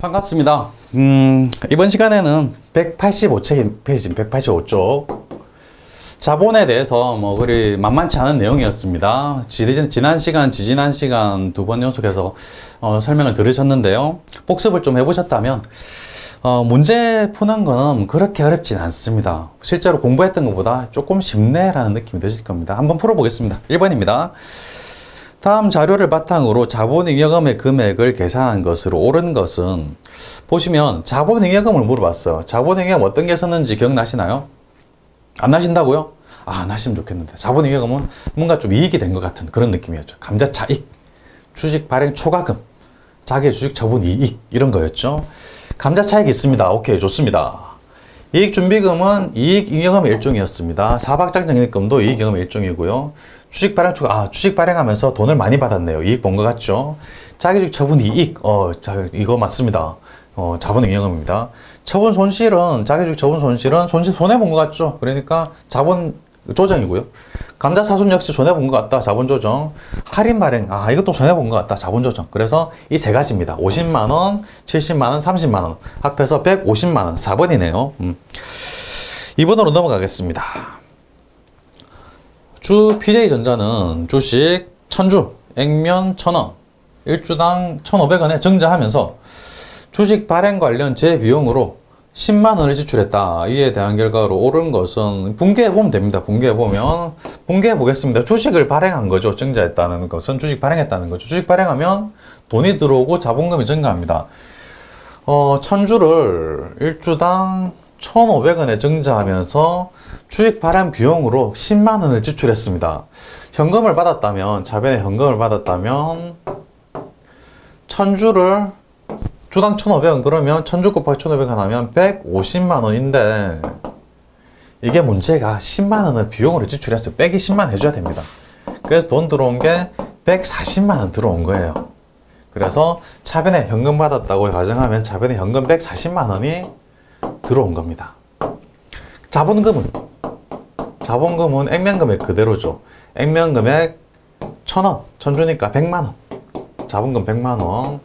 반갑습니다. 이번 시간에는 185페이지, 185쪽 자본에 대해서 그리 만만치 않은 내용이었습니다. 지난 시간, 지지난 시간 두 번 연속해서 설명을 들으셨는데요. 복습을 좀 해보셨다면 문제 푸는 거는 그렇게 어렵진 않습니다. 실제로 공부했던 것보다 조금 쉽네라는 느낌이 드실 겁니다. 한번 풀어보겠습니다. 1번입니다. 다음 자료를 바탕으로 자본잉여금의 금액을 계산한 것으로 옳은 것은, 보시면 자본잉여금을 물어봤어요. 자본잉여금 어떤 게 썼는지 기억나시나요? 안 나신다고요? 아, 나시면 좋겠는데. 자본잉여금은 뭔가 좀 이익이 된 것 같은 그런 느낌이었죠. 감자차익, 주식 발행 초과금, 자기 주식 처분 이익, 이런 거였죠. 감자차익이 있습니다. 오케이, 좋습니다. 이익준비금은 이익잉여금의 일종이었습니다. 사박장적립금도 이익잉여금의 일종이고요. 주식 발행 초과, 주식 발행하면서 돈을 많이 받았네요. 이익 본 것 같죠? 자기주식 처분 이익, 이거 맞습니다. 자본잉여금입니다. 처분 손실은, 자기주식 처분 손실은 손해본 것 같죠? 그러니까 자본 조정이고요. 감자사순 역시 손해본 것 같다. 자본조정. 할인 발행, 이것도 손해본 것 같다. 자본조정. 그래서 이 세 가지입니다. 50만원, 70만원, 30만원. 합해서 150만원. 4번이네요. 2번으로 넘어가겠습니다. 주 PJ전자는 주식 1000주, 액면 1000원, 1주당 1500원에 증자하면서 주식 발행 관련 재비용으로 10만원을 지출했다. 이에 대한 결과로 옳은 것은, 분개해보면 됩니다. 분개해보면, 분개해보겠습니다. 주식을 발행한 거죠. 증자했다는 것은 주식 발행했다는 거죠. 주식 발행하면 돈이 들어오고 자본금이 증가합니다. 1000주를 1주당 1500원에 증자하면서 주식 발행 비용으로 10만원을 지출했습니다. 현금을 받았다면, 자변에 현금을 받았다면 1000주를 주당 1,500원, 그러면 1000주 곱하기 1,500원 하면 150만원인데, 이게 문제가 10만원을 비용으로 지출했어요. 빼기 10만 해줘야 됩니다. 그래서 돈 들어온 게 140만원 들어온 거예요. 그래서 차변에 현금 받았다고 가정하면 차변에 현금 140만원이 들어온 겁니다. 자본금은 액면금액 그대로죠. 액면금액 1000원, 1000주니까 100만원. 자본금 100만원.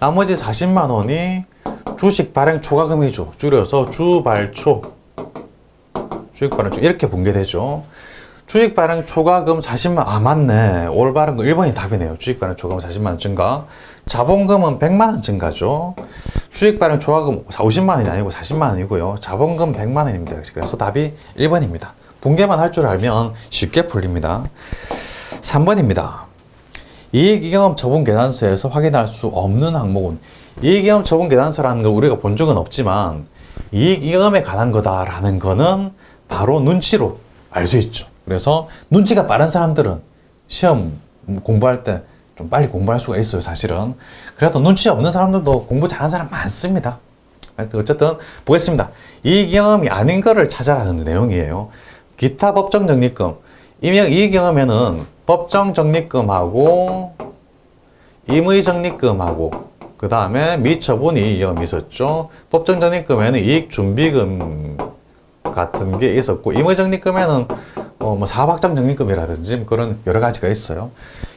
나머지 40만원이 주식 발행 초과금이죠. 줄여서 주발초. 주식 발행 초, 이렇게 분개되죠. 주식 발행 초과금 40만, 맞네. 올바른 거 1번이 답이네요. 주식 발행 초과금 40만원 증가. 자본금은 100만원 증가죠. 주식 발행 초과금 50만원이 아니고 40만원이고요. 자본금 100만원입니다. 그래서 답이 1번입니다. 분개만 할 줄 알면 쉽게 풀립니다. 3번입니다. 이익잉여금 처분 계산서에서 확인할 수 없는 항목은, 이익잉여금 처분 계산서라는 걸 우리가 본 적은 없지만 이익잉여금에 관한 거다라는 거는 바로 눈치로 알 수 있죠. 그래서 눈치가 빠른 사람들은 시험 공부할 때 좀 빨리 공부할 수가 있어요, 사실은. 그래도 눈치 없는 사람들도 공부 잘하는 사람 많습니다. 어쨌든 보겠습니다. 이익잉여금이 아닌 거를 찾아라는 내용이에요. 기타 법정 적립금. 이익잉여금에는 법정 적립금하고 임의 적립금하고 그 다음에 미처분 이익잉여금이 있었죠. 법정 적립금에는 이익준비금 같은 게 있었고, 임의 적립금에는 사박장 적립금이라든지 그런 여러 가지가 있어요.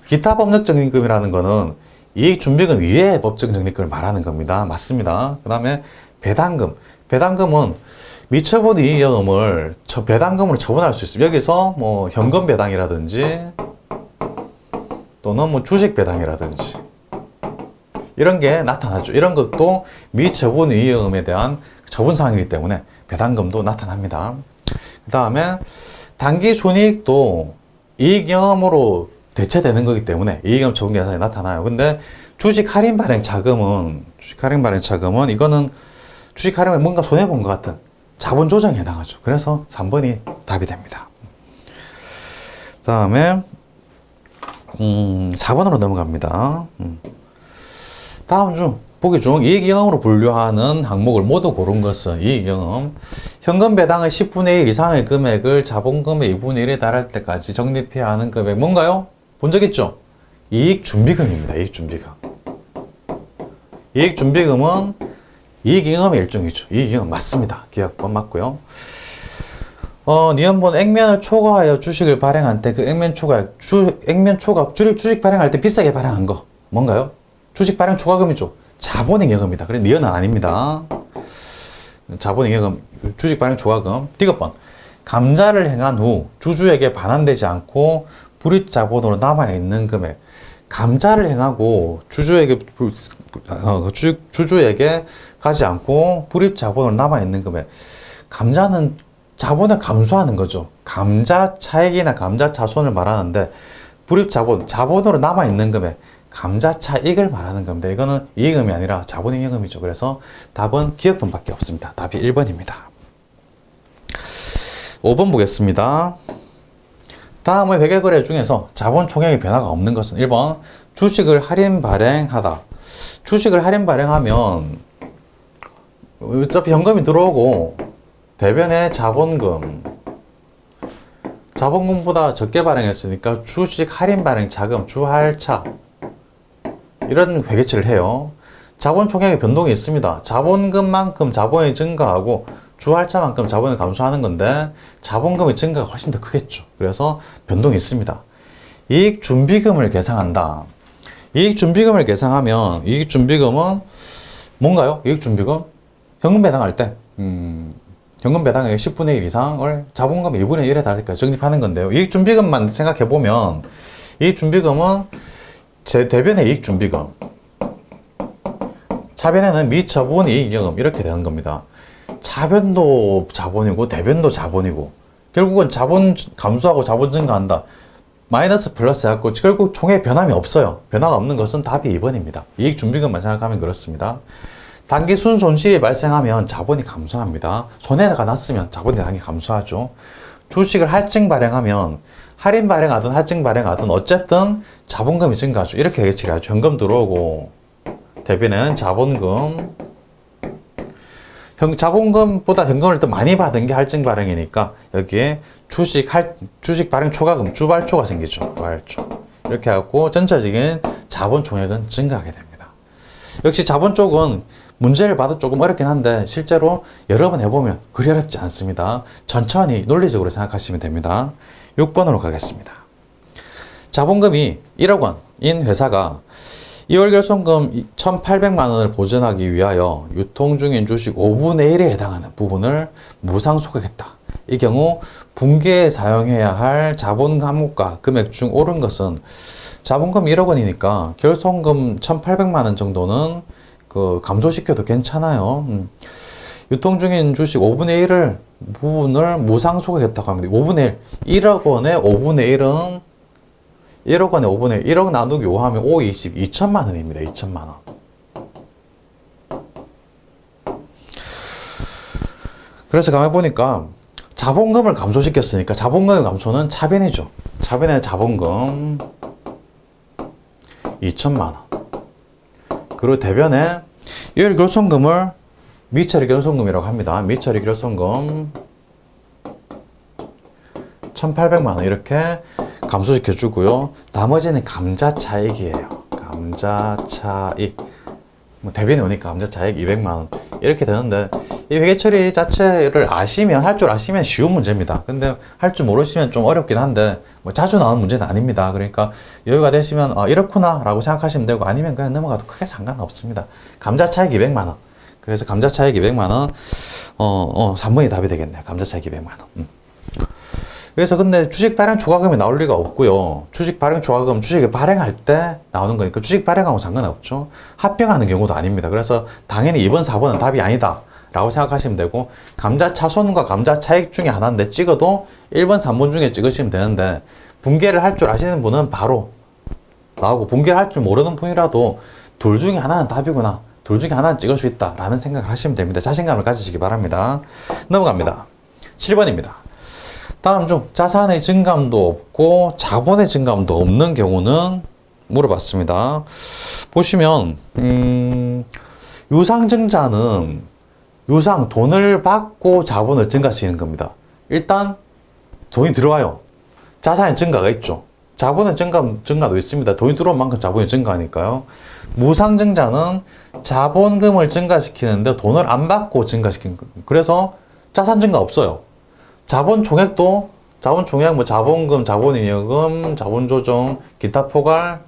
기타 법적 적립금이라는 거는 이익준비금 위에 법정 적립금을 말하는 겁니다. 맞습니다. 그 다음에 배당금. 배당금은 미처분 이익잉여금을 배당금으로 처분할 수 있습니다. 여기서 현금 배당이라든지 또는 주식 배당이라든지 이런 게 나타나죠. 이런 것도 미처분 이익잉여금에 대한 처분사항이기 때문에 배당금도 나타납니다. 그 다음에 단기 순이익도 이익잉여금으로 대체되는 거기 때문에 이익잉여금 처분 계산이 나타나요. 근데 주식 할인 발행 자금은 이거는 주식 할인에 뭔가 손해본 것 같은 자본 조정에 해당하죠. 그래서 3번이 답이 됩니다. 그 다음에 4번으로 넘어갑니다. 다음 중 보기 중 이익잉여금으로 분류하는 항목을 모두 고른 것은 이익잉여금. 현금 배당의 10분의 1 이상의 금액을 자본금의 2분의 1에 달할 때까지 적립해야 하는 금액 뭔가요? 본 적 있죠? 이익준비금입니다. 이익준비금. 이익준비금은 이익잉여금의 일종이죠. 이익잉여금 맞습니다. 기억번 맞고요. 니은본 액면을 초과하여 주식을 발행한 때 그 주식 발행할 때 비싸게 발행한 거 뭔가요? 주식 발행 초과금이죠. 자본잉여금이다. 그래, 니은은 아닙니다. 자본잉여금, 주식 발행 초과금. 디귿번. 감자를 행한 후 주주에게 반환되지 않고 불입자본으로 남아있는 금액. 감자를 행하고 주주에게 가지 않고 불입자본으로 남아있는 금액. 감자는 자본을 감소하는 거죠. 감자 차익이나 감자 차손을 말하는데 불입자본, 자본으로 남아있는 금액, 감자 차익을 말하는 겁니다. 이거는 이익금이 아니라 자본잉여금이죠. 그래서 답은 기억분밖에 없습니다. 답이 1번입니다. 5번 보겠습니다. 다음의 회계거래 중에서 자본 총액의 변화가 없는 것은 1번 주식을 할인 발행하다. 주식을 할인 발행하면 어차피 현금이 들어오고 대변에 자본금보다 적게 발행했으니까 주식 할인 발행 자금, 주할차 이런 회계치를 해요. 자본 총액의 변동이 있습니다. 자본금만큼 자본이 증가하고 주할차만큼 자본이 감소하는 건데 자본금의 증가가 훨씬 더 크겠죠. 그래서 변동이 있습니다. 이익준비금을 계상한다. 이익준비금을 계상하면 이익준비금은 뭔가요? 이익준비금? 현금 배당할 때 현금 배당액 10분의 1 이상을 자본금의 2분의 1에 달할까 적립하는 건데요. 이익준비금만 생각해보면 이익준비금은 제 대변의 이익준비금, 차변에는 미처분 이익여금 이렇게 되는 겁니다. 차변도 자본이고 대변도 자본이고 결국은 자본 감소하고 자본 증가한다. 마이너스 플러스 해갖고 결국 총액 변함이 없어요. 변화가 없는 것은 답이 2번입니다. 이익준비금만 생각하면 그렇습니다. 단기 순손실이 발생하면 자본이 감소합니다. 손해가 났으면 자본이 당연히 감소하죠. 주식을 할증 발행하면 할인 발행하든 할증 발행하든 어쨌든 자본금이 증가하죠. 이렇게 얘기를 하죠. 현금 들어오고 대비는 자본금, 자본금보다 현금을 더 많이 받은 게 할증 발행이니까 여기에 주식 발행 초과금, 주발초가 생기죠. 주발초. 이렇게 해갖고 전체적인 자본 총액은 증가하게 됩니다. 역시 자본 쪽은 문제를 봐도 조금 어렵긴 한데 실제로 여러 번 해보면 그리 어렵지 않습니다. 천천히 논리적으로 생각하시면 됩니다. 6번으로 가겠습니다. 자본금이 1억 원인 회사가 2월 결손금 1,800만 원을 보전하기 위하여 유통 중인 주식 5분의 1에 해당하는 부분을 무상 소각했다. 이 경우 분기에 사용해야 할 자본 감옥과 금액 중 옳은 것은 자본금 1억 원이니까 결손금 1,800만 원 정도는 감소시켜도 괜찮아요. 유통 중인 주식 5분의 1을 부분을 무상 소각했다고 합니다. 5분의 1, 1억 원의 5분의 1은 1억 원에 5분의 1억 나누기 5 하면 5, 20, 2천만 원입니다. 2천만 원. 그래서 가만히 보니까 자본금을 감소시켰으니까 자본금의 감소는 차변이죠. 차변의 자본금 2천만 원. 그리고 대변에 이월 결손금을 미처리 결손금이라고 합니다. 미처리 결손금 1,800만 원 이렇게 감소시켜 주고요. 나머지는 감자 차익이에요. 감자 차익. 대변이 오니까 감자 차익 200만 원 이렇게 되는데 이 회계 처리 자체를 아시면 할 줄 아시면 쉬운 문제입니다. 근데 할 줄 모르시면 좀 어렵긴 한데 자주 나오는 문제는 아닙니다. 그러니까 여유가 되시면 이렇구나 라고 생각하시면 되고 아니면 그냥 넘어가도 크게 상관없습니다. 감자 차익 200만 원. 그래서 감자 차익 200만 원 3번이 답이 되겠네요. 감자 차익 200만 원. 그래서 근데 주식 발행 초과금이 나올 리가 없고요. 주식 발행 초과금 주식을 발행할 때 나오는 거니까 주식 발행하고 상관없죠. 합병하는 경우도 아닙니다. 그래서 당연히 2번, 4번은 답이 아니다 라고 생각하시면 되고 감자 차손과 감자 차익 중에 하나인데 찍어도 1번, 3번 중에 찍으시면 되는데 분개를 할 줄 아시는 분은 바로 나오고 분개를 할 줄 모르는 분이라도 둘 중에 하나는 답이구나. 둘 중에 하나는 찍을 수 있다 라는 생각을 하시면 됩니다. 자신감을 가지시기 바랍니다. 넘어갑니다. 7번입니다. 다음 중 자산의 증감도 없고 자본의 증감도 없는 경우는 물어봤습니다. 보시면 유상증자는 돈을 받고 자본을 증가시키는 겁니다. 일단 돈이 들어와요. 자산의 증가가 있죠. 자본의 증가도 있습니다. 돈이 들어온 만큼 자본이 증가하니까요. 무상증자는 자본금을 증가시키는데 돈을 안 받고 증가시키는 거예요. 그래서 자산 증가 없어요. 자본 총액 자본금, 자본잉여금, 자본조정, 기타 포괄,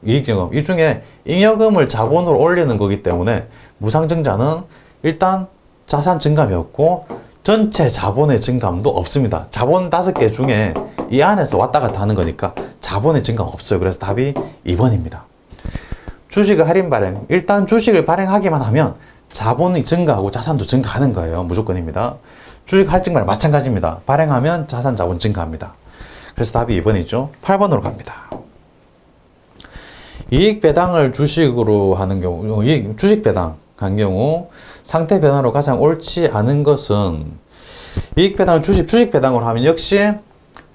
이익증금. 이 중에 잉여금을 자본으로 올리는 거기 때문에 무상증자는 일단 자산 증감이었고 전체 자본의 증감도 없습니다. 자본 5개 중에 이 안에서 왔다 갔다 하는 거니까 자본의 증감 없어요. 그래서 답이 2번입니다. 주식의 할인 발행. 일단 주식을 발행하기만 하면 자본이 증가하고 자산도 증가하는 거예요. 무조건입니다. 주식 할증 발행 마찬가지입니다. 발행하면 자산 자본 증가합니다. 그래서 답이 2번이죠. 8번으로 갑니다. 이익 배당을 주식으로 하는 경우, 주식 배당 한 경우 상태 변화로 가장 옳지 않은 것은 이익 배당을 주식 배당으로 하면 역시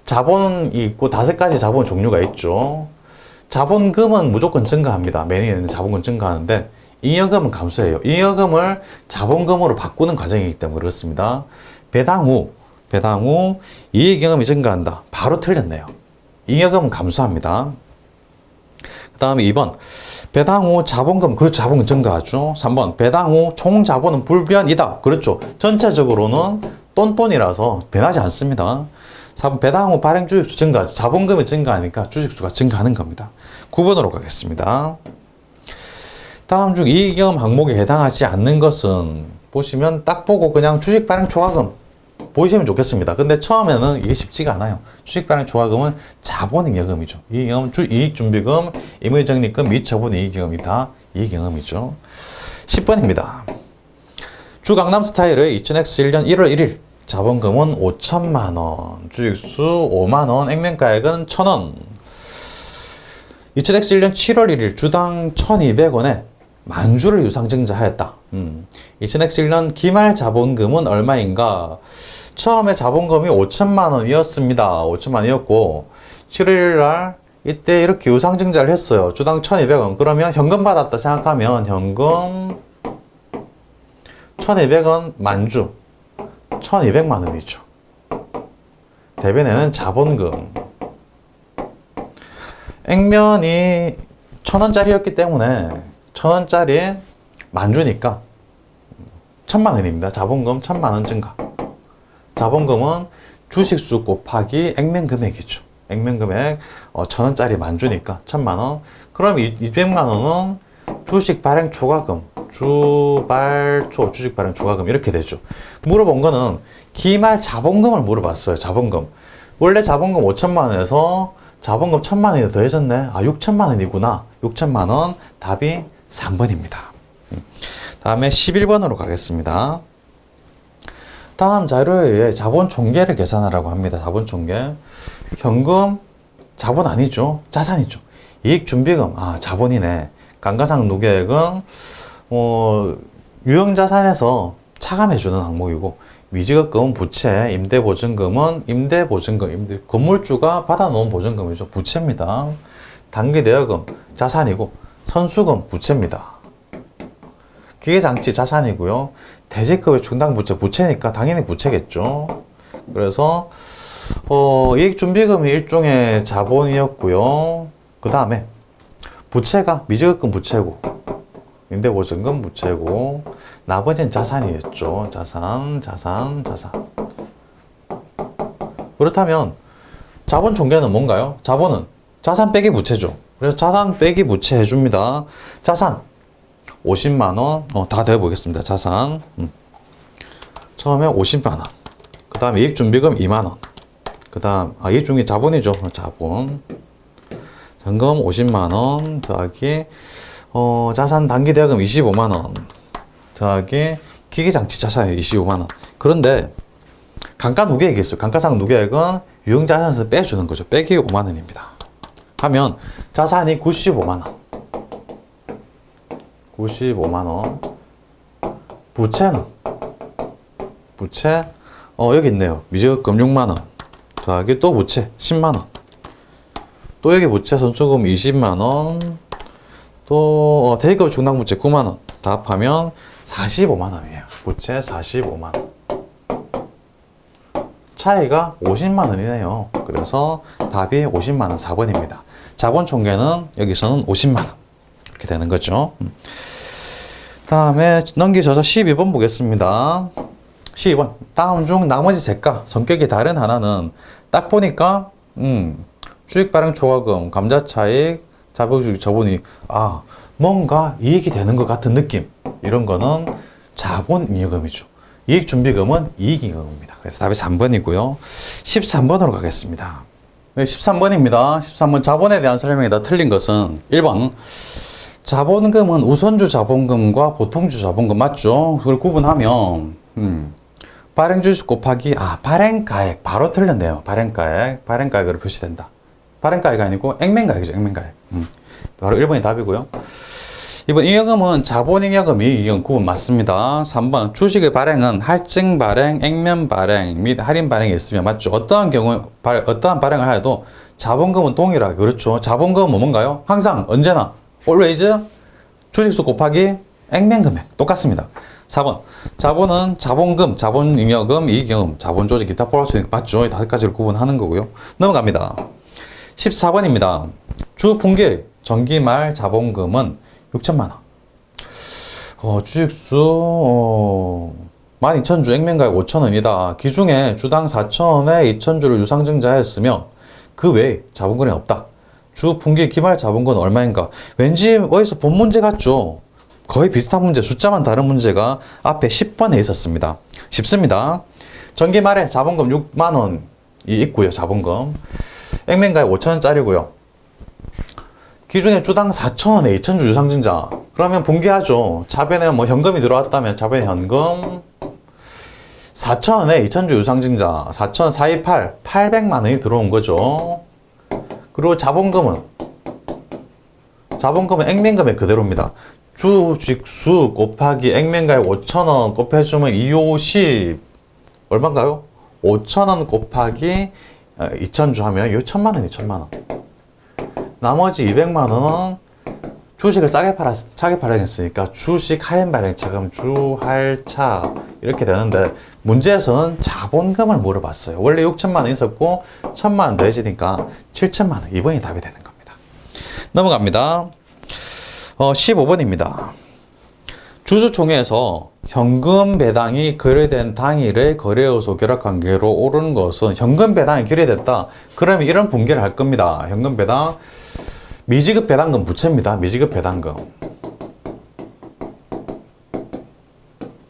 자본이 있고 5가지 자본 종류가 있죠. 자본금은 무조건 증가합니다. 매년에는 자본금 증가하는데 잉여금은 감소해요. 잉여금을 자본금으로 바꾸는 과정이기 때문에 그렇습니다. 배당 후 이익잉여금이 증가한다. 바로 틀렸네요. 잉여금은 감소합니다. 그 다음에 2번 배당 후 자본금, 그렇죠. 자본금 증가하죠. 3번 배당 후 총 자본은 불변이다. 그렇죠. 전체적으로는 똔똔이라서 변하지 않습니다. 4번 배당 후 발행 주식수 증가, 자본금이 증가하니까 주식수가 증가하는 겁니다. 9번으로 가겠습니다. 다음 중 이익잉여금 항목에 해당하지 않는 것은 보시면 딱 보고 그냥 주식 발행 초과금 보시면 좋겠습니다. 근데 처음에는 이게 쉽지가 않아요. 주식 발행 초과금은 자본잉여금이죠. 이익잉여금, 이익준비금, 임의적립금, 미처분이익잉여금이 다 이익잉여금이죠. 10번입니다. 주 강남 스타일의 2000X1년 1월 1일 자본금은 5천만 원, 주식수 5만 원, 액면가액은 1,000원. 2000X1년 7월 1일 주당 1,200원에 만주를 유상증자하였다. 2000X1년 기말 자본금은 얼마인가? 처음에 자본금이 5천만 원이었습니다. 5천만 원이었고 7월 1일 이때 이렇게 유상증자를 했어요. 주당 1,200원. 그러면 현금 받았다 생각하면 현금 1,200원 만주 1,200만 원이죠. 대변에는 자본금. 액면이 1,000원짜리였기 때문에 1,000원짜리 만주니까 1,000만 원입니다. 자본금 1,000만 원 증가. 자본금은 주식수 곱하기 액면 금액이죠. 액면 금액 1,000원짜리 만주니까 1,000만 원. 그럼 200만 원은 주식 발행 초과금, 주식 발행 초과금 이렇게 되죠. 물어본 거는 기말 자본금을 물어봤어요. 자본금. 원래 자본금 5천만 원에서 자본금 1,000만 원이 더해졌네. 6천만 원이구나. 6천만 원. 답이 3번입니다. 다음에 11번으로 가겠습니다. 다음 자료에 의해 자본 총계를 계산하라고 합니다. 자본 총계. 현금, 자본 아니죠. 자산이죠. 이익준비금, 자본이네. 감가상각누계액은 유형자산에서 차감해주는 항목이고 미지급금은 부채, 임대보증금은 임대보증금, 건물주가 받아놓은 보증금이죠. 부채입니다. 단기대여금 자산이고 선수금 부채입니다. 기계장치 자산이고요. 대지급의 충당부채 부채니까 당연히 부채겠죠. 그래서 이익준비금이 일종의 자본이었고요. 그 다음에 부채가 미지급금 부채고 임대보증금 부채고 나머지는 자산이었죠. 자산. 그렇다면 자본 총계는 뭔가요? 자본은 자산 빼기 부채죠. 그래서 자산 빼기 부채 해줍니다. 자산 50만 원, 다 대보겠습니다. 자산 처음에 50만 원. 그 다음에 이익준비금 2만 원. 그 다음 이익준비 자본이죠. 자본. 현금 50만 원 더하기 자산 단기대여금 25만 원 더하기 기계장치 자산이 25만 원. 그런데 감가누계액이 있어요. 감가상각누계액은 유형자산에서 빼주는 거죠. 빼기 5만 원입니다. 하면 자산이 95만 원. 95만 원. 부채는? 부채 여기 있네요. 미지급금 6만 원 더하기 또 부채 10만 원. 또 여기 부채 선수금 20만 원. 또 대기업 충당부채 9만 원. 다 합하면 45만 원이에요. 부채 45만 원. 차이가 50만 원이네요. 그래서 답이 50만 원 4번입니다. 자본 총계는 여기서는 50만 원. 이렇게 되는 거죠. 다음에 넘기셔서 12번 보겠습니다. 12번. 다음 중 나머지 재가 성격이 다른 하나는 딱 보니까 주식 발행 초과금, 감자차익, 자본주의 저분이 뭔가 이익이 되는 것 같은 느낌, 이런 거는 자본잉여금이죠. 이익준비금은 이익잉여금입니다. 그래서 답이 3번이고요. 13번으로 가겠습니다. 13번입니다. 13번 자본에 대한 설명이다. 틀린 것은 1번 자본금은 우선주 자본금과 보통주 자본금 맞죠? 그걸 구분하면 발행주식 곱하기 발행가액 바로 틀렸네요. 발행가액으로 표시된다. 발행가액이 아니고 액면가액이죠. 액면가액. 바로 1번이 답이고요. 2번 잉여금은 자본잉여금, 이익잉여금 구분 맞습니다. 3번 주식의 발행은 할증 발행, 액면 발행 및 할인 발행이 있으면 맞죠. 어떠한 경우 어떠한 발행을 하여도 자본금은 동일하게 그렇죠. 자본금은 뭔가요? 항상 언제나 always 주식수 곱하기 액면 금액 똑같습니다. 4번 자본은 자본금, 자본잉여금, 이익잉여금, 자본조직, 기타 플러스 맞죠. 이 5가지를 구분하는 거고요. 넘어갑니다. 14번입니다. 주 분기 정기말 자본금은 6천만 원. 주식수 12,000주, 액면가액 5,000원이다. 기중에 주당 4,000원에 2,000주를 유상증자했으며 그 외에 자본금이 없다. 주 분기 기말 자본금은 얼마인가? 왠지 어디서 본 문제 같죠? 거의 비슷한 문제, 숫자만 다른 문제가 앞에 10번에 있었습니다. 쉽습니다. 정기 말에 자본금 6만 원이 있고요. 자본금. 액면가액 5,000원짜리고요. 기준에 주당 4,000원에 2,000주 유상증자. 그러면 분기하죠. 차변에 현금이 들어왔다면 차변에 현금 4,000원에 2,000주 유상증자. 4,000, 428, 800만 원이 들어온 거죠. 그리고 자본금은 액면금액 그대로입니다. 주식수 곱하기 액면가액 5,000원 곱해주면 250 얼마인가요? 5,000원 곱하기 2,000주 하면 1,000만 원이 1,000만 원. 나머지 200만 원은 주식을 싸게 발행했으니까 주식 할인 발행차금, 주할차 이렇게 되는데 문제에서는 자본금을 물어봤어요. 원래 6천만 원 있었고 1,000만 원 더해지니까 7천만 원. 2번이 답이 되는 겁니다. 넘어갑니다. 15번입니다. 주주총회에서 현금 배당이 거래된 당일의 거래요소 결합관계로 오르는 것은 현금 배당이 결의됐다. 그러면 이런 분개를 할 겁니다. 현금 배당, 미지급 배당금 부채입니다. 미지급 배당금.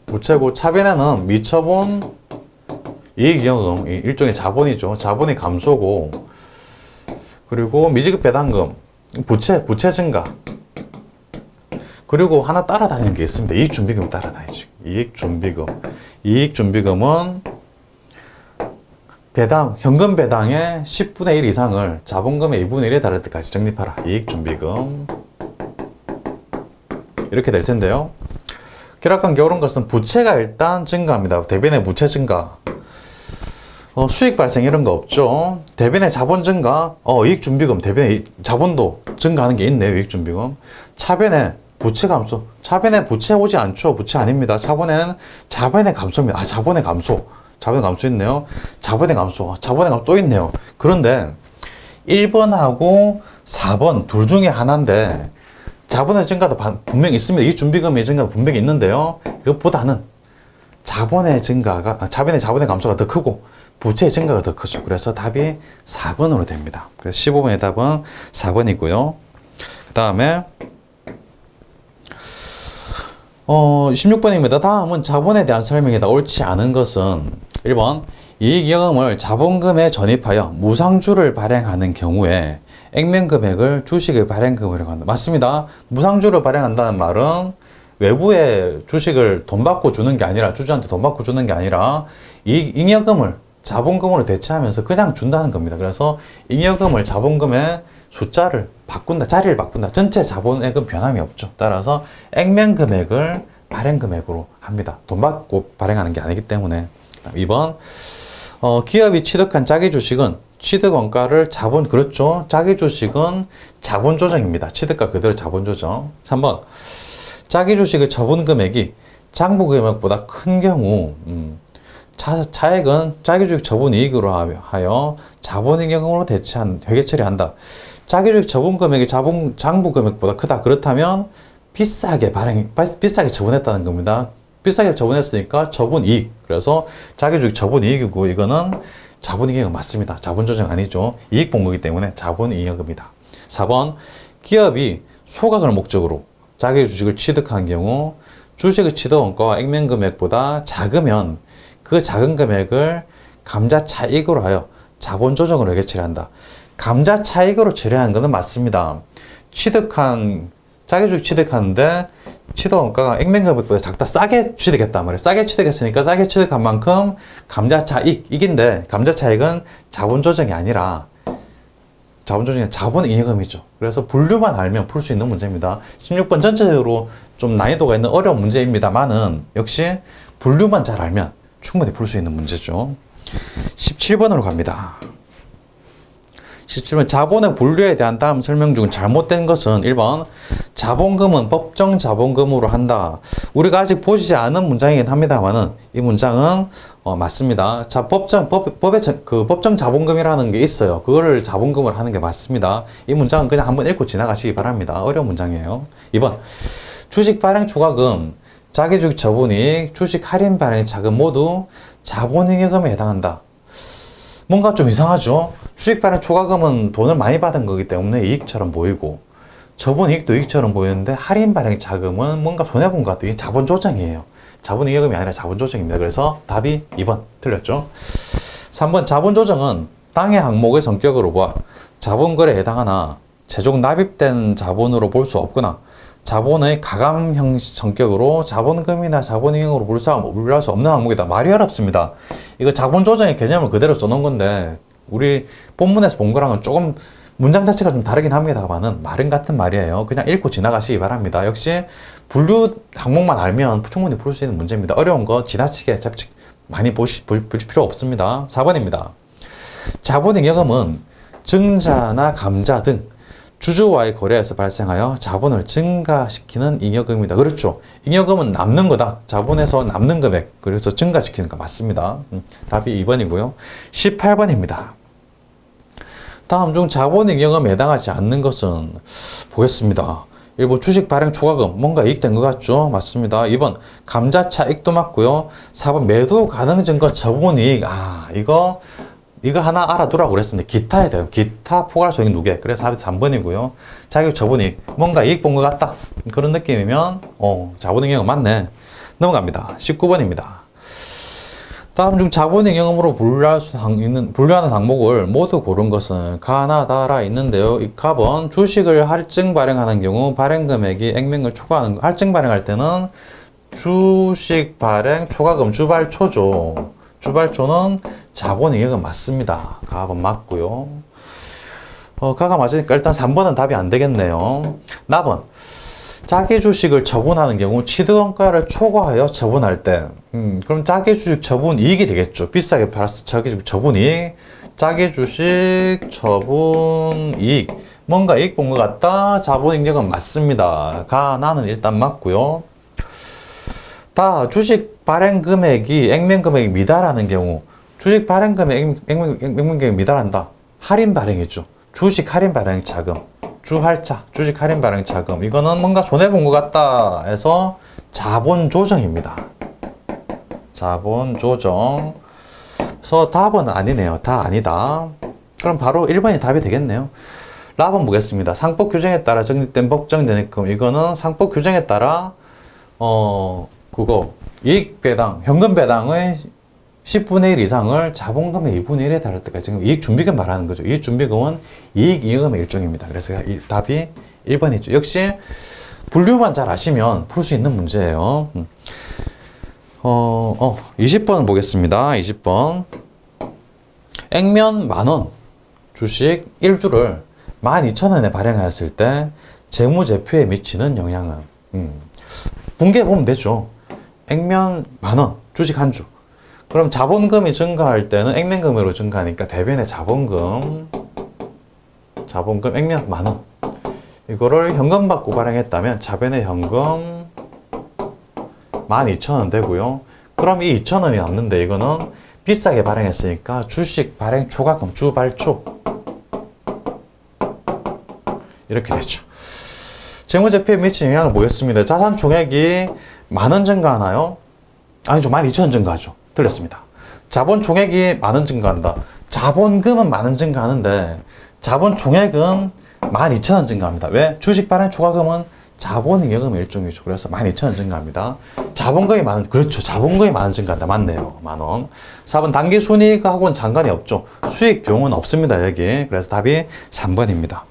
부채고 차변에는 미처분 이익잉여금, 일종의 자본이죠. 자본이 감소고, 그리고 미지급 배당금, 부채 증가. 그리고 하나 따라다니는 게 있습니다. 이익준비금이 따라다니죠. 이익준비금은 현금 배당의 10분의 1 이상을 자본금의 2분의 1에 달할 때까지 적립하라. 이익준비금. 이렇게 될 텐데요. 결합관계 오른 것은 부채가 일단 증가합니다. 대변의 부채 증가. 수익 발생 이런 거 없죠. 대변의 자본 증가. 이익준비금. 대변의 자본도 증가하는 게 있네요. 이익준비금. 차변의 부채 감소. 차변에 부채 오지 않죠. 부채 아닙니다. 차변에는 자본의 감소입니다. 자본의 감소. 자본의 감소 있네요. 자본의 감소 또 있네요. 그런데 1번하고 4번 둘 중에 하나인데 자본의 증가도 분명히 있습니다. 이 준비금의 증가도 분명히 있는데요. 이것보다는 자본의 감소가 더 크고 부채의 증가가 더 크죠. 그래서 답이 4번으로 됩니다. 그래서 15번의 답은 4번이고요. 그 다음에 16번입니다. 다음은 자본에 대한 설명이다. 옳지 않은 것은 1번 이익잉여금을 자본금에 전입하여 무상주를 발행하는 경우에 액면금액을 주식의 발행금으로 한다. 맞습니다. 무상주를 발행한다는 말은 외부에 주식을 돈 받고 주는 게 아니라, 주주한테 돈 받고 주는 게 아니라 잉여금을 자본금으로 대체하면서 그냥 준다는 겁니다. 그래서 잉여금을 자본금의 숫자를 바꾼다, 자리를 바꾼다. 전체 자본액은 변함이 없죠. 따라서 액면금액을 발행금액으로 합니다. 돈 받고 발행하는 게 아니기 때문에. 2번 기업이 취득한 짜기주식은 취득원가를 그렇죠. 짜기주식은 자본조정입니다. 취득가 그대로 자본조정. 3번 짜기주식의 처분금액이 장부금액보다 큰 경우 차액은 짜기주식 처분이익으로 하여 자본잉여금으로 회계 처리한다. 짜기주식 처분금액이 장부금액보다 크다. 그렇다면 비싸게 처분했다는 겁니다. 비싸게 처분했으니까 처분이익. 그래서 짜기주식 처분이익이고 이거는 자본잉여금 맞습니다. 자본조정 아니죠. 이익복무이기 때문에 자본잉여금이다. 4번 기업이 소각을 목적으로 자기 주식을 취득한 경우 주식의 취득 원가가 액면 금액보다 작으면 그 작은 금액을 감자 차익으로 하여 자본 조정으로 해결 한다. 감자 차익으로 처리하는 것은 맞습니다. 자기 주식 취득하는데 취득 원가가 액면 금액보다 작다. 싸게 취득했단 말이에요. 싸게 취득했으니까 싸게 취득한 만큼 감자 차익인데 감자 차익은 자본 조정이 아니라 자본 잉여금이죠. 그래서 분류만 알면 풀 수 있는 문제입니다. 16번 전체적으로 좀 난이도가 있는 어려운 문제입니다만은 역시 분류만 잘 알면 충분히 풀 수 있는 문제죠. 17번으로 갑니다. 17번 자본의 분류에 대한 다음 설명 중 잘못된 것은 1번 자본금은 법정 자본금으로 한다. 우리가 아직 보시지 않은 문장이긴 합니다만은 이 문장은 맞습니다. 법정 자본금이라는 게 있어요. 그거를 자본금을 하는 게 맞습니다. 이 문장은 그냥 한번 읽고 지나가시기 바랍니다. 어려운 문장이에요. 2번 주식 발행 초과금, 자기주식 처분이익, 주식 할인 발행 자금 모두 자본잉여금에 해당한다. 뭔가 좀 이상하죠? 주식 발행 초과금은 돈을 많이 받은 거기 때문에 이익처럼 보이고 처분이익도 이익처럼 보이는데 할인 발행 자금은 뭔가 손해본 것 같아요. 이게 자본 조정이에요. 자본잉여금이 아니라 자본 조정입니다. 그래서 답이 2번 틀렸죠? 3번 자본 조정은 당해 항목의 성격으로 보아 자본거래에 해당하나 최종 납입된 자본으로 볼 수 없거나 자본의 가감형 성격으로 자본금이나 자본잉여금으로 분류할 수 없는 항목이다. 말이 어렵습니다. 이거 자본 조정의 개념을 그대로 써놓은 건데 우리 본문에서 본 거랑은 조금 문장 자체가 좀 다르긴 합니다만은 말은 같은 말이에요. 그냥 읽고 지나가시기 바랍니다. 역시 분류 항목만 알면 충분히 풀 수 있는 문제입니다. 어려운 거 지나치게 많이 보실 필요 없습니다. 4번입니다. 자본잉여금은 증자나 감자 등 주주와의 거래에서 발생하여 자본을 증가시키는 잉여금이다. 그렇죠. 잉여금은 남는 거다. 자본에서 남는 금액. 그래서 증가시키는 거 맞습니다. 답이 2번이고요. 18번입니다. 다음 중 자본잉여금에 해당하지 않는 것은 보겠습니다. 1번 주식 발행 초과금. 뭔가 이익된 것 같죠? 맞습니다. 2번 감자 차익도 맞고요. 4번 매도 가능 증거 처분이익. 이거 하나 알아두라고 그랬습니다. 기타에 돼요. 기타 포괄소액 누계. 그래서 답이 3번이고요. 자격 처분이익. 뭔가 이익 본 것 같다. 그런 느낌이면 자본잉여금 맞네. 넘어갑니다. 19번입니다. 다음 중 자본잉여금으로 분류하는 항목을 모두 고른 것은 가나다라 있는데요. 이 값은 주식을 할증 발행하는 경우 발행 금액이 액면을 초과하는 거. 할증 발행할 때는 주식 발행 초과금 주발초죠. 주발초는 자본잉여금 맞습니다. 가가 맞고요. 가가 맞으니까 일단 3번은 답이 안 되겠네요. 나번 자기 주식을 처분하는 경우 취득원가를 초과하여 처분할 때 그럼 자기 주식 처분 이익이 되겠죠. 비싸게 팔았을 자기 주식 처분 이익, 자기 주식 처분 이익. 뭔가 이익 본 것 같다. 자본잉여금 맞습니다. 가나는 일단 맞고요. 다 주식 발행 금액이 액면 금액이 미달하는 경우 주식 발행 금액 액면 금액이 미달한다. 할인 발행이죠. 주식 할인 발행 자금, 주할차, 주식 할인 발행 자금. 이거는 뭔가 손해 본 것 같다 해서 자본 조정입니다. 자본 조정. 그래서 답은 아니네요. 다 아니다. 그럼 바로 1번이 답이 되겠네요. 라번 보겠습니다. 상법 규정에 따라 적립된 법정 전입금. 이거는 상법 규정에 따라 이익 배당, 현금 배당의 10분의 1 이상을 자본금의 2분의 1에 달할 때까지 지금 이익 준비금 말하는 거죠. 이익 준비금은 이익 잉여금의 일종입니다. 그래서 답이 1번이죠. 역시 분류만 잘 아시면 풀 수 있는 문제예요. 20번 보겠습니다. 20번. 액면 만원 주식 1주를 12,000원에 발행하였을 때 재무제표에 미치는 영향은 분개해 보면 되죠. 액면 만원 주식 한 주. 그럼 자본금이 증가할 때는 액면금으로 증가하니까 대변의 자본금 액면 만원. 이거를 현금 받고 발행했다면 자변의 현금 12,000원 되고요. 그럼 이 2,000원이 남는데 이거는 비싸게 발행했으니까 주식 발행 초과금 주발초 이렇게 되죠. 재무제표에 미친 영향을 보겠습니다. 자산 총액이 만원 증가하나요? 아니죠. 12,000원 증가하죠. 틀렸습니다. 자본 총액이 만원 증가한다. 자본금은 만원 증가하는데 자본 총액은 12,000원 증가합니다. 왜? 주식 발행 초과금은 자본잉여금의 일종이죠. 그래서 12,000원 증가합니다. 자본금이 많은, 그렇죠. 자본금이 많은 증가한다. 맞네요. 만원. 4번 단기 순이익하고는 상관이 없죠. 수익 비용은 없습니다. 여기. 그래서 답이 3번입니다.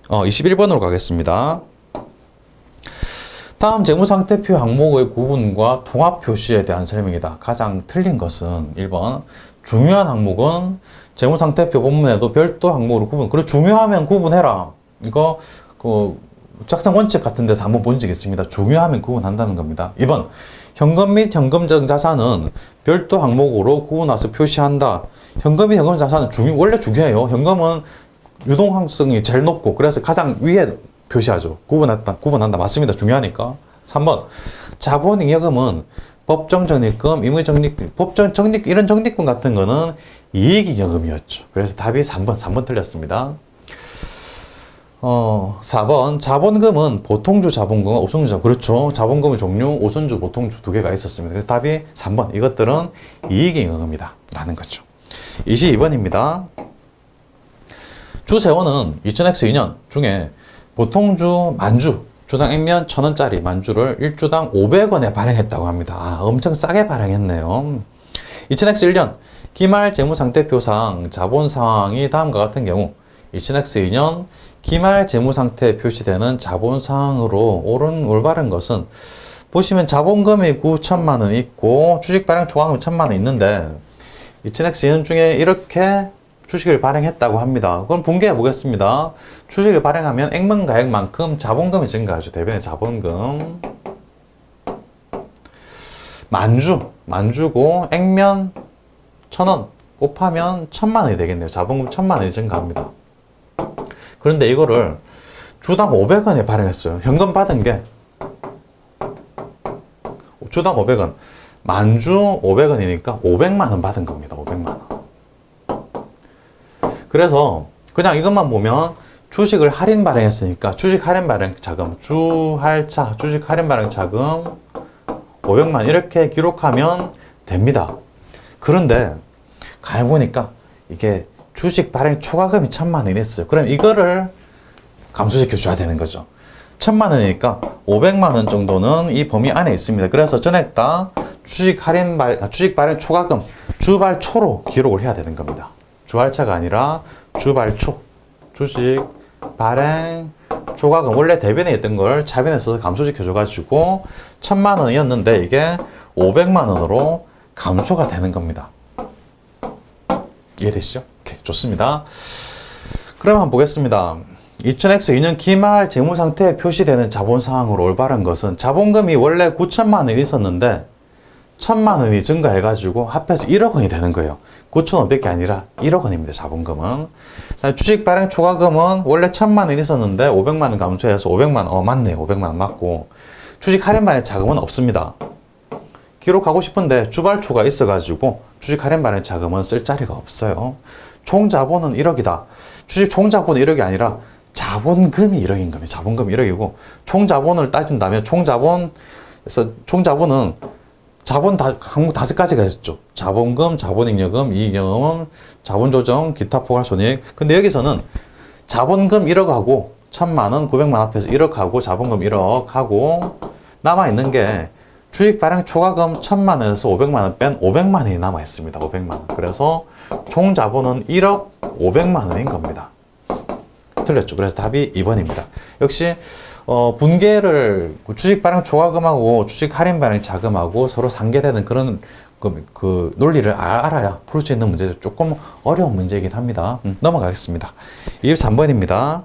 21번으로 가겠습니다. 다음 재무상태표 항목의 구분과 통합 표시에 대한 설명이다. 가장 틀린 것은 1번. 중요한 항목은 재무상태표 본문에도 별도 항목으로 구분. 그리고 중요하면 구분해라. 이거 작성 원칙 같은 데서 한번 본 적이 있습니다. 중요하면 구분한다는 겁니다. 2번. 현금 및 현금적 자산은 별도 항목으로 구분해서 표시한다. 현금 및 현금 자산은 원래 중요해요. 현금은 유동성이 제일 높고 그래서 가장 위에 표시하죠. 구분한다. 맞습니다. 중요하니까. 3번. 자본잉여금은 법정 적립금, 임의 적립금, 이런 적립금 같은 거는 이익잉여금이었죠. 그래서 답이 3번 틀렸습니다. 4번. 자본금은 보통주 자본금과 오선주 자본금. 그렇죠. 자본금의 종류, 오선주, 보통주 두 개가 있었습니다. 그래서 답이 3번. 이것들은 이익잉여금이다. 라는 거죠. 22번입니다. 주세원은 2000X2년 중에 보통주 만주, 주당 액면 1,000원짜리 만주를 1주당 500원에 발행했다고 합니다. 엄청 싸게 발행했네요. 2000X1년 기말 재무상태표상 자본 상황이 다음과 같은 경우 2000X2년 기말 재무상태에 표시되는 자본 상황으로 올바른 것은 보시면 자본금이 9천만 원 있고 주식 발행 초과금이 1,000만 원 있는데 2000X2년 중에 이렇게 주식을 발행했다고 합니다. 그럼 분개해 보겠습니다. 주식을 발행하면 액면 가액만큼 자본금이 증가하죠. 대변의 자본금. 만주고 액면 1,000원 곱하면 1,000만 원이 되겠네요. 자본금 1,000만 원이 증가합니다. 그런데 이거를 주당 500원에 발행했어요. 현금 받은 게 주당 500원. 만주 500원이니까 500만 원 받은 겁니다. 500만 원. 그래서 그냥 이것만 보면 주식을 할인 발행했으니까 주식 할인 발행 자금, 주할차, 주식 할인 발행 자금 500만 이렇게 기록하면 됩니다. 그런데 가만 보니까 이게 주식 발행 초과금이 1,000만 원이 됐어요. 그럼 이거를 감소시켜 줘야 되는 거죠. 1,000만 원이니까 500만 원 정도는 이 범위 안에 있습니다. 그래서 전액 다 주식 발행 초과금, 주발초로 기록을 해야 되는 겁니다. 주할차가 아니라 주발초, 주식 발행 초과금. 원래 대변에 있던 걸 차변에 써서 감소시켜 줘가지고 1,000만 원이었는데 이게 500만 원으로 감소가 되는 겁니다. 이해되시죠? 오케이, 좋습니다. 그럼 한번 보겠습니다. 2000X2년 기말 재무상태에 표시되는 자본상황으로 올바른 것은 자본금이 원래 9천만 원이 있었는데 1,000만 원이 증가해가지고 합해서 1억 원이 되는 거예요. 9,500이 아니라 1억 원입니다. 자본금은. 주식 발행 초과금은 원래 1,000만 원 있었는데 500만 원 감소해서 500만 원, 맞네요. 500만 원 맞고. 주식 할인 발행 자금은 없습니다. 기록하고 싶은데 주발초가 있어가지고 주식 할인 발행 자금은 쓸 자리가 없어요. 총 자본은 1억이다. 주식 총 자본은 1억이 아니라 자본금이 1억인 겁니다. 자본금 1억이고 총 자본을 따진다면 총 자본은 자본 항목 5가지가 있었죠. 자본금, 자본잉여금, 이익잉여금, 자본조정, 기타 포괄손익. 근데 여기서는 자본금 1억하고 1,000만 원, 900만 원 합해서 1억하고 자본금 1억하고 남아있는 게 주식 발행 초과금 1,000만 원에서 500만 원 뺀 500만 원이 남아있습니다. 500만 원. 그래서 총 자본은 1억 500만 원인 겁니다. 틀렸죠. 그래서 답이 2번입니다. 역시 분계를 주식 발행 초과금하고 주식 할인 발행 자금하고 서로 상계되는 그런 그 논리를 알아야 풀 수 있는 문제죠. 조금 어려운 문제이긴 합니다. 넘어가겠습니다. 23번입니다.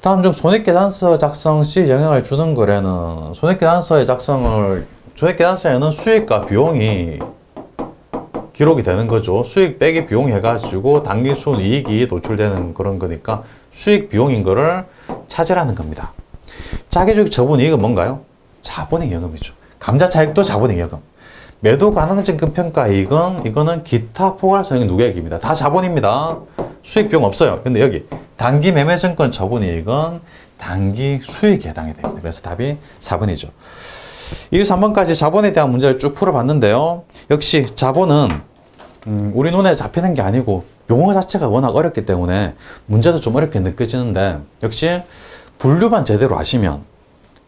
다음 중 손익계산서 작성 시 영향을 주는 거래는 손익계산서에는 수익과 비용이 기록이 되는 거죠. 수익 빼기 비용 해가지고 당기순 이익이 노출되는 그런 거니까 수익 비용인 거를 찾으라는 겁니다. 자기주식 처분 이익은 뭔가요? 자본잉여금이죠. 감자차익도 자본잉여금. 매도 가능증권 평가 이익은 이거는 기타 포괄손익 누계액입니다. 다 자본입니다. 수익 비용 없어요. 근데 여기 단기 매매증권 처분 이익은 단기 수익에 해당이 됩니다. 그래서 답이 4번이죠. 23번까지 자본에 대한 문제를 쭉 풀어봤는데요. 역시 자본은 우리 눈에 잡히는 게 아니고 용어 자체가 워낙 어렵기 때문에 문제도 좀 어렵게 느껴지는데 역시 분류만 제대로 아시면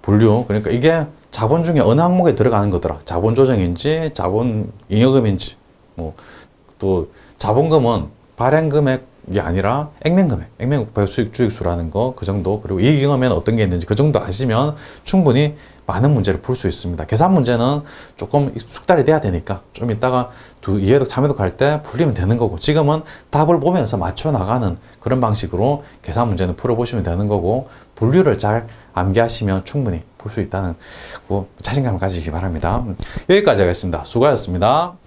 분류 그러니까 이게 자본 중에 어느 항목에 들어가는 거더라. 자본 조정인지 자본 잉여금인지 뭐 또 자본금은 발행 금액이 아니라 액면금액, 액면국발 수익 주익수라는 거 그 정도 그리고 이익 잉여면 어떤 게 있는지 그 정도 아시면 충분히 많은 문제를 풀 수 있습니다. 계산 문제는 조금 숙달이 돼야 되니까 좀 이따가 2회독, 3회독 할 때 풀리면 되는 거고 지금은 답을 보면서 맞춰 나가는 그런 방식으로 계산 문제는 풀어보시면 되는 거고 분류를 잘 암기하시면 충분히 풀 수 있다는 자신감을 가지시기 바랍니다. 여기까지 하겠습니다. 수고하셨습니다.